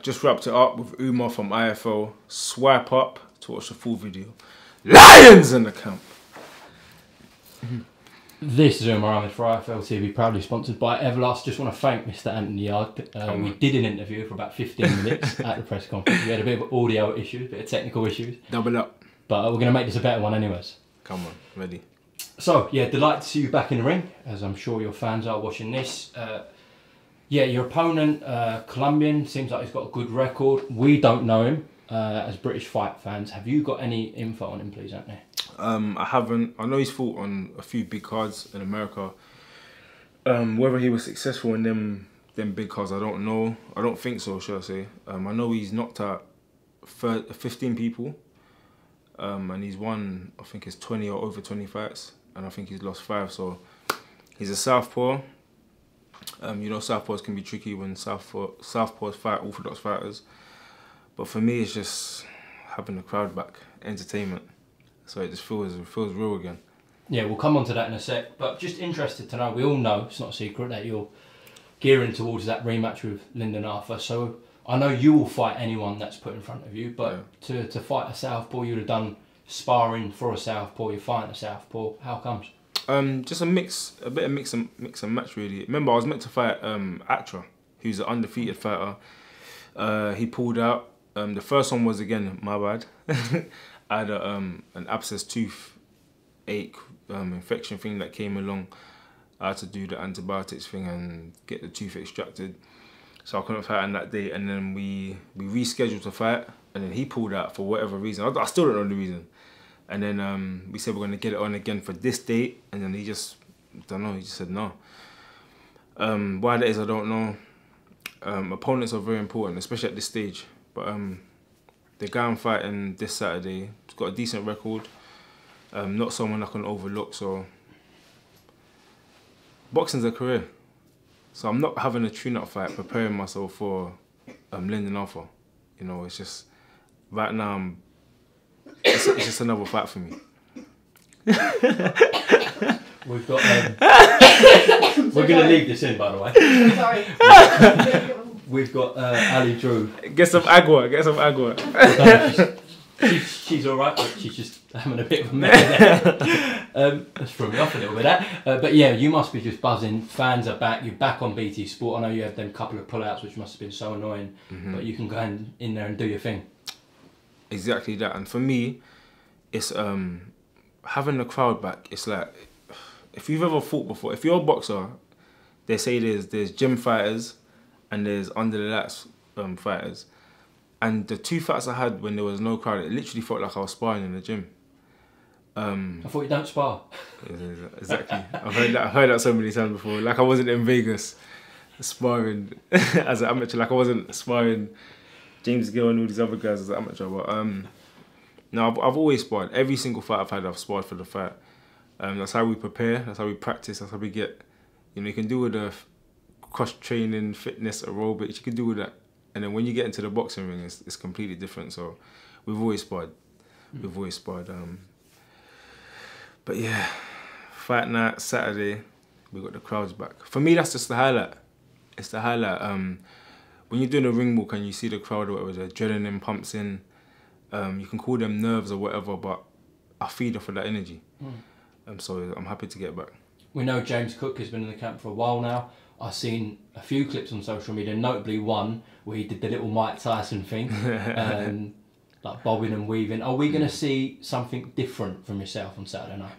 just wrapped it up with Umar from IFL. Swipe up to watch the full video. Lions in the camp. This is Umar Ahmed for IFL TV, proudly sponsored by Everlast. Just want to thank Mr. Anthony Yarde. We did an interview for about 15 minutes at the press conference. We had a bit of audio issues, a bit of technical issues. Double up. But we're going to make this a better one anyways. Come on, ready. So, yeah, delighted to see you back in the ring, as I'm sure your fans are watching this. Yeah, your opponent, Colombian, seems like he's got a good record. We don't know him as British fight fans. Have you got any info on him, please, Anthony? I haven't. I know he's fought on a few big cards in America. Whether he was successful in them big cards, I don't know. I don't think so, should I say. I know he's knocked out 15 people. And he's won, I think it's 20 or over 20 fights. And I think he's lost 5. So he's a southpaw. You know, southpaws can be tricky when southpaws fight orthodox fighters. But for me, it's just having the crowd back, entertainment. So it just feels real again. Yeah, we'll come on to that in a sec. But just interested to know, we all know, it's not a secret, that you're gearing towards that rematch with Lyndon Arthur. So I know you will fight anyone that's put in front of you, but yeah, to fight a southpaw, you would have done sparring for a southpaw, you're fighting a southpaw. How comes? Just a bit of mix and match really. Remember, I was meant to fight Atra, who's an undefeated fighter. He pulled out. The first one was, again, my bad. I had an abscess tooth ache infection thing that came along. I had to do the antibiotics thing and get the tooth extracted. So I couldn't fight on that day, and then we rescheduled to fight, and then he pulled out for whatever reason. I still don't know the reason. And then we said we're going to get it on again for this date, and then he just, don't know, he just said no. Why that is, I don't know. Opponents are very important, especially at this stage. But the guy I'm fighting this Saturday, he's got a decent record. Not someone I can overlook, so boxing's a career. So I'm not having a tune-up fight, preparing myself for Lyndon Arthur. You know, it's just, right now, it's just another fight for me. We've got, we're going to leave this in, by the way. Sorry. We've got Ali Drew. Get some agua, get some agua. She's alright, but she's just having a bit of a mess there. That's threw me off a little bit, that. But yeah, you must be just buzzing. Fans are back. You're back on BT Sport. I know you had them couple of pullouts, which must have been so annoying. But you can go in there and do your thing. Exactly that. And for me, it's having the crowd back. It's like, if you've ever fought before, if you're a boxer, they say there's gym fighters and there's under the lights fighters. And the 2 fights I had when there was no crowd, it literally felt like I was sparring in the gym. I thought you don't spar. Exactly. I've heard that so many times before. Like I wasn't in Vegas sparring as an amateur. Like I wasn't sparring James Gill and all these other guys as an amateur. But no, I've always sparred. Every single fight I've had, I've sparred for the fight. That's how we prepare. That's how we practice. That's how we get. You know, you can do with the cross training, fitness, aerobics. You can do with that. And then when you get into the boxing ring, it's completely different. So we've always sparred. We've always sparred. But yeah, fight night, Saturday, we got the crowds back. For me, that's just the highlight. It's the highlight. When you're doing a ring walk and you see the crowd or whatever, the adrenaline pumps in. You can call them nerves or whatever, but I feed off of that energy. So I'm happy to get back. We know James Cook has been in the camp for a while now. I've seen a few clips on social media, notably one where he did the little Mike Tyson thing, like bobbing and weaving. Are we going to see something different from yourself on Saturday night?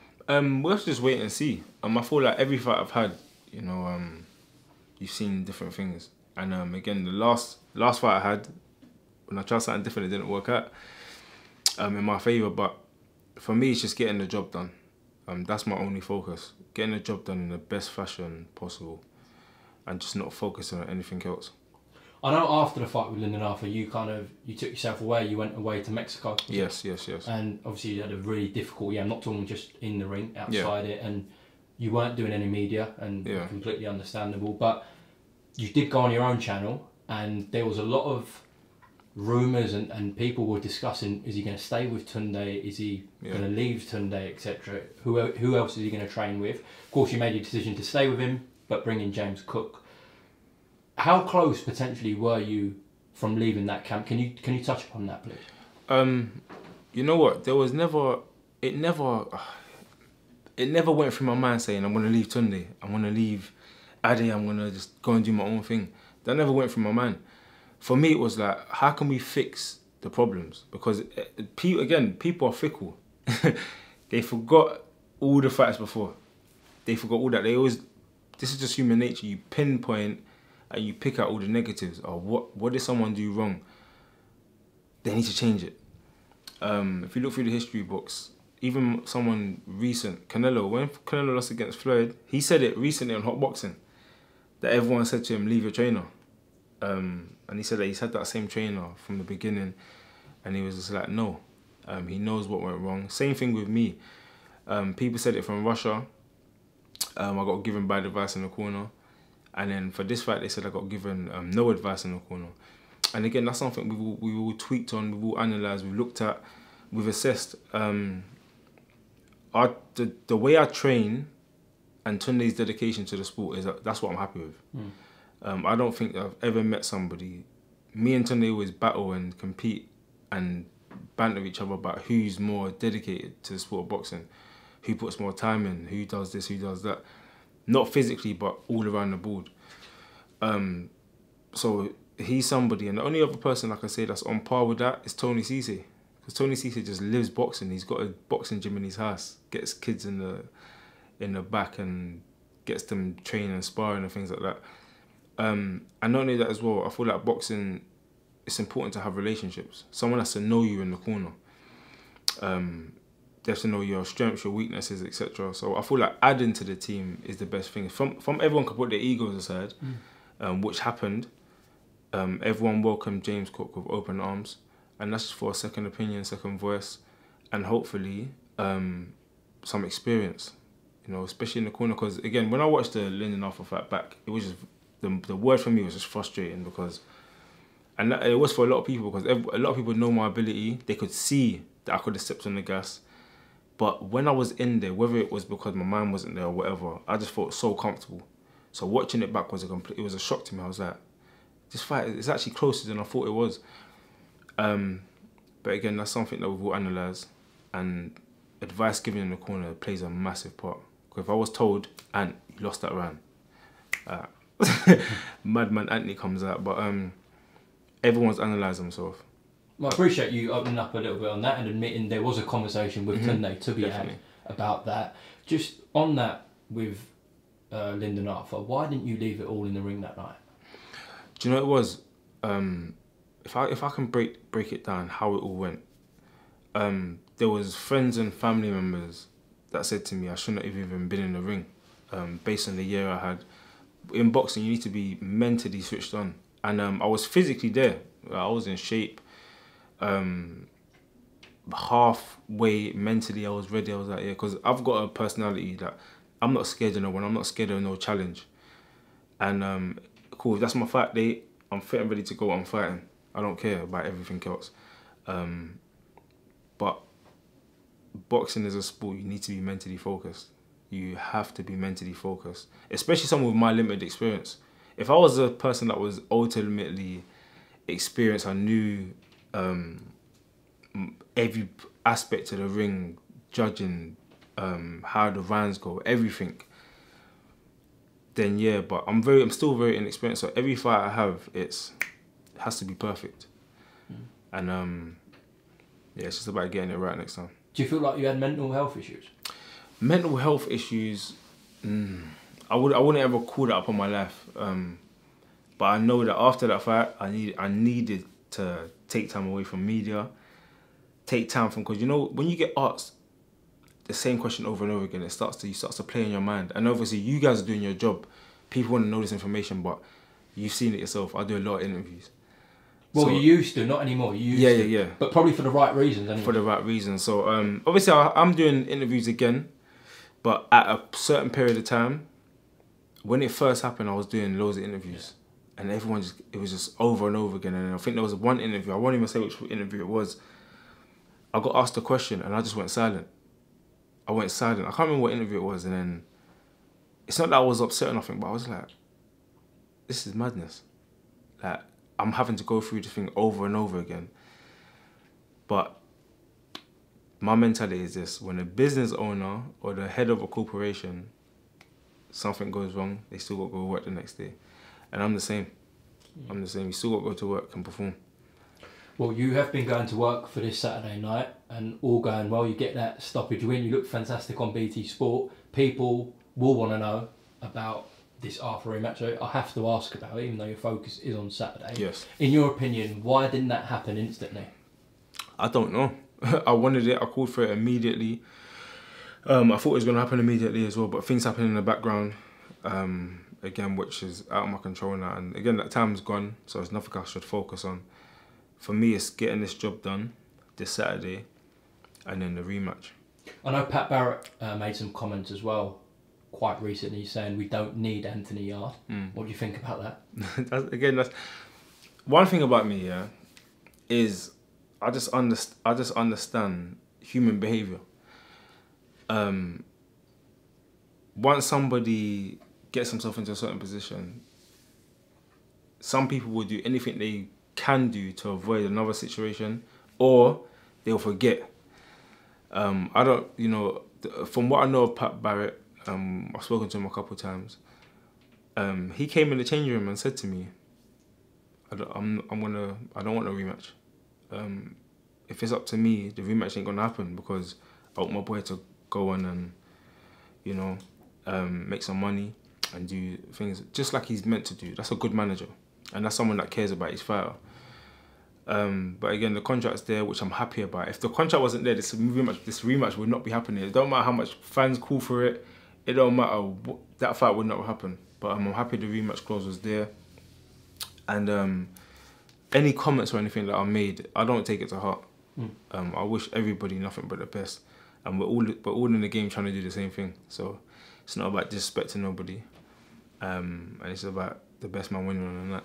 We'll have to just wait and see. I feel like every fight I've had, you know, you've seen different things. And again, the last fight I had, when I tried something different, it didn't work out in my favour. But for me, it's just getting the job done. That's my only focus. Getting the job done in the best fashion possible. And just not focusing on anything else. I know after the fight with Lyndon Arthur, you took yourself away. You went away to Mexico. Yes. And obviously you had a really difficult year. I'm not talking just in the ring, outside it, and you weren't doing any media, and completely understandable. But you did go on your own channel, and there was a lot of rumours, and people were discussing: is he going to stay with Tunde? Is he going to leave Tunde, etc. Who else is he going to train with? Of course, you made your decision to stay with him, but bring in James Cook. How close potentially were you from leaving that camp. Can you touch upon that, please? You know what? It never went through my mind saying I'm gonna leave Tunde, I'm gonna leave Ade, I'm gonna just go and do my own thing. That never went through my mind. For me, it was like, how can we fix the problems? Because people are fickle. They forgot all the fights before. They forgot all that. This is just human nature. You pinpoint and you pick out all the negatives. Or what did someone do wrong? They need to change it. If you look through the history books, even someone recent, Canelo, when Canelo lost against Floyd, he said it recently on Hot Boxing, that everyone said to him, leave your trainer. And he said that he's had that same trainer from the beginning, and he was just like, no. He knows what went wrong. Same thing with me. People said it from Russia. I got given bad advice in the corner. And then for this fight, they said I got given no advice in the corner. And again, that's something we've all tweaked on, we've all analysed, we've looked at, we've assessed. The way I train and Tunde's dedication to the sport, that's what I'm happy with. I don't think I've ever met somebody. Me and Tunde always battle and compete and banter each other about who's more dedicated to the sport of boxing, who puts more time in, who does this, who does that. Not physically, but all around the board. So he's somebody, and the only other person I can say that's on par with that is Tony Cisse. Because Tony Cisse just lives boxing. He's got a boxing gym in his house, gets kids in the back and gets them training and sparring and things like that. And not only that as well, I feel like boxing, it's important to have relationships. Someone has to know you in the corner. They have to know your strengths, your weaknesses, etc. So I feel like adding to the team is the best thing. From everyone can put their egos aside, which happened. Everyone welcomed James Cook with open arms, and that's just for a second opinion, second voice, and hopefully some experience. You know, especially in the corner. Because again, when I watched the Lyndon Alpha fight back, it was just the word for me was just frustrating because. And it was for a lot of people because a lot of people know my ability. They could see that I could have stepped on the gas. But when I was in there, whether it was because my mind wasn't there or whatever, I just felt so comfortable. So watching it back was it was a shock to me. I was like, this fight is actually closer than I thought it was. But again, that's something that we've all analysed. And advice given in the corner plays a massive part. Because if I was told, Ant, you lost that round. Madman Anthony comes out. But everyone's analysed themselves. Well, I appreciate you opening up a little bit on that and admitting there was a conversation with Tunde to be had about that. Just on that with Lyndon Arthur, why didn't you leave it all in the ring that night? Do you know what it was? If I can break it down how it all went, there was friends and family members that said to me I shouldn't have even been in the ring, based on the year I had. In boxing, you need to be mentally switched on, and I was physically there. I was in shape. Halfway mentally, I was ready. I was like, yeah, because I've got a personality that I'm not scared of no one. I'm not scared of no challenge. And cool, if that's my fight date, I'm fit and ready to go. I'm fighting. I don't care about everything else. But boxing is a sport. You need to be mentally focused. You have to be mentally focused, especially someone with my limited experience. If I was a person that was ultimately experienced, I knew every aspect of the ring, judging how the rounds go, everything, then yeah, but I'm still very inexperienced, so every fight I have, it has to be perfect. And yeah, it's just about getting it right next time. Do you feel like you had mental health issues? Mental health issues, I wouldn't ever call that up on my life, but I know that after that fight, I needed to take time away from media, take time from, because you know, when you get asked the same question over and over again, it starts to play in your mind. And obviously you guys are doing your job. People want to know this information, but you've seen it yourself. I do a lot of interviews. Well, so, you used to, not anymore. You used to. Yeah. But probably for the right reasons anyway. For the right reasons. So obviously I'm doing interviews again, but at a certain period of time, when it first happened, I was doing loads of interviews. Yeah. And everyone it was just over and over again. And I think there was one interview, I won't even say which interview it was. I got asked a question and I just went silent. I can't remember what interview it was, and then it's not that I was upset or nothing, but I was like, this is madness. Like, I'm having to go through the thing over and over again. But my mentality is this: when a business owner or the head of a corporation, something goes wrong, they still got to go to work the next day. And I'm the same. I'm the same. You still got to go to work and perform. Well, you have been going to work for this Saturday night and all going well. You get that stoppage win. You look fantastic on BT Sport. People will want to know about this Arthur rematch. So I have to ask about it, even though your focus is on Saturday. Yes. In your opinion, why didn't that happen instantly? I don't know. I wanted it. I called for it immediately. I thought it was going to happen immediately as well, but things happen in the background, again, which is out of my control now. And again, that time's gone, so there's nothing I should focus on. For me, it's getting this job done this Saturday and then the rematch. I know Pat Barrett made some comments as well quite recently saying we don't need Anthony Yarde. What do you think about that? That's one thing about me, yeah, is I just understand human behaviour. Once somebody gets himself into a certain position, some people will do anything they can do to avoid another situation, or they'll forget. I don't, you know, from what I know of Pat Barrett, I've spoken to him a couple of times. He came in the changing room and said to me, I don't want a rematch. If it's up to me, the rematch ain't gonna happen because I want my boy to go on and, you know, make some money and do things just like he's meant to do. That's a good manager, and that's someone that cares about his fighter. But again, the contract's there, which I'm happy about. If the contract wasn't there, this rematch would not be happening. It don't matter how much fans call for it. It don't matter. That fight would not happen. But I'm happy the rematch clause was there. And any comments or anything that I made, I don't take it to heart. I wish everybody nothing but the best. And we're all in the game trying to do the same thing. So it's not about disrespecting nobody. And it's about the best man winning and that.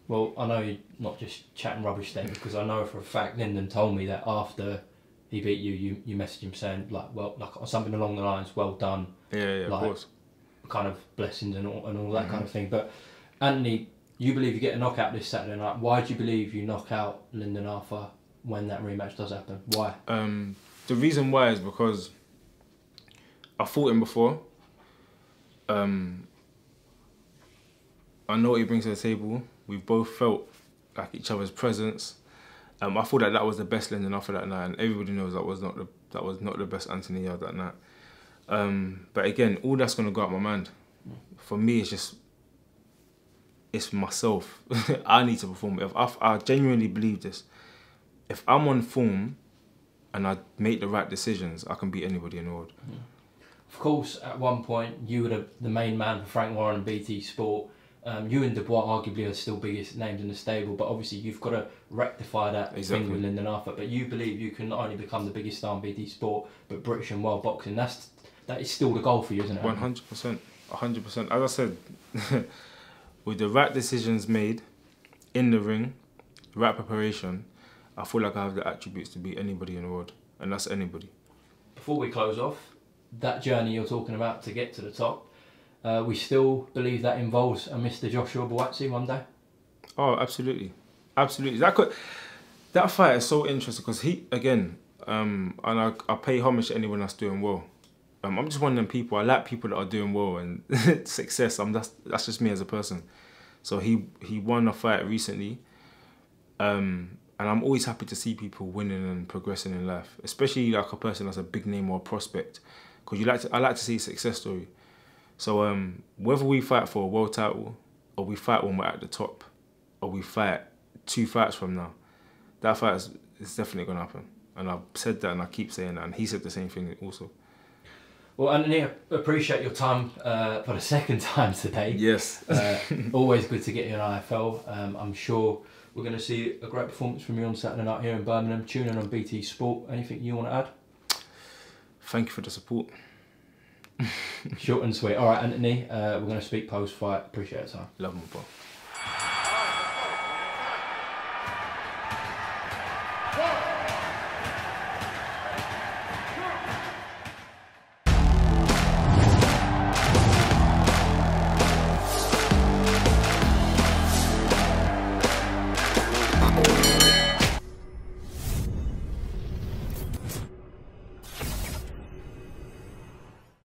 Well, I know you're not just chatting rubbish then, because I know for a fact Lyndon told me that after he beat you, you messaged him saying like something along the lines, well done. Yeah, like, of course. Kind of blessings and all that kind of thing. But Anthony, you believe you get a knockout this Saturday night. Why do you believe you knock out Lyndon Arthur when that rematch does happen? Why? The reason why is because I fought him before. I know what he brings to the table. We've both felt like each other's presence. I thought that was the best Lyndon Arthur that night, and everybody knows that was not the best Anthony Yarde that night. But again, all that's gonna go out my mind. For me, it's myself. I need to perform. I genuinely believe this. If I'm on form and I make the right decisions, I can beat anybody in the world. Of course, at one point, you were the main man for Frank Warren and BT Sport. You and Dubois arguably are still biggest names in the stable, but obviously you've got to rectify that thing with Lyndon Arthur. But you believe you can not only become the biggest star in BT Sport, but British and world boxing. That is still the goal for you, isn't it? 100%. 100%. As I said, with the right decisions made in the ring, right preparation, I feel like I have the attributes to beat anybody in the world, and that's anybody. Before we close off, that journey you're talking about to get to the top, we still believe that involves a Mr. Joshua Buatsi one day? Oh, absolutely. Absolutely. That fight is so interesting because he, again, and I pay homage to anyone that's doing well. I'm just one of them people. I like people that are doing well and success. That's just me as a person. So he won a fight recently, and I'm always happy to see people winning and progressing in life, especially like a person that's a big name or a prospect, because I like to see a success story. So whether we fight for a world title, or we fight when we're at the top, or we fight 2 fights from now, that fight is definitely going to happen. And I've said that and I keep saying that, and he said the same thing also. Well, Anthony, I appreciate your time for the second time today. Yes. Always good to get you on IFL. I'm sure we're going to see a great performance from you on Saturday night here in Birmingham. Tune in on BT Sport. Anything you want to add? Thank you for the support. Short and sweet. All right, Anthony, we're going to speak post-fight. Appreciate it, time. Love my bro.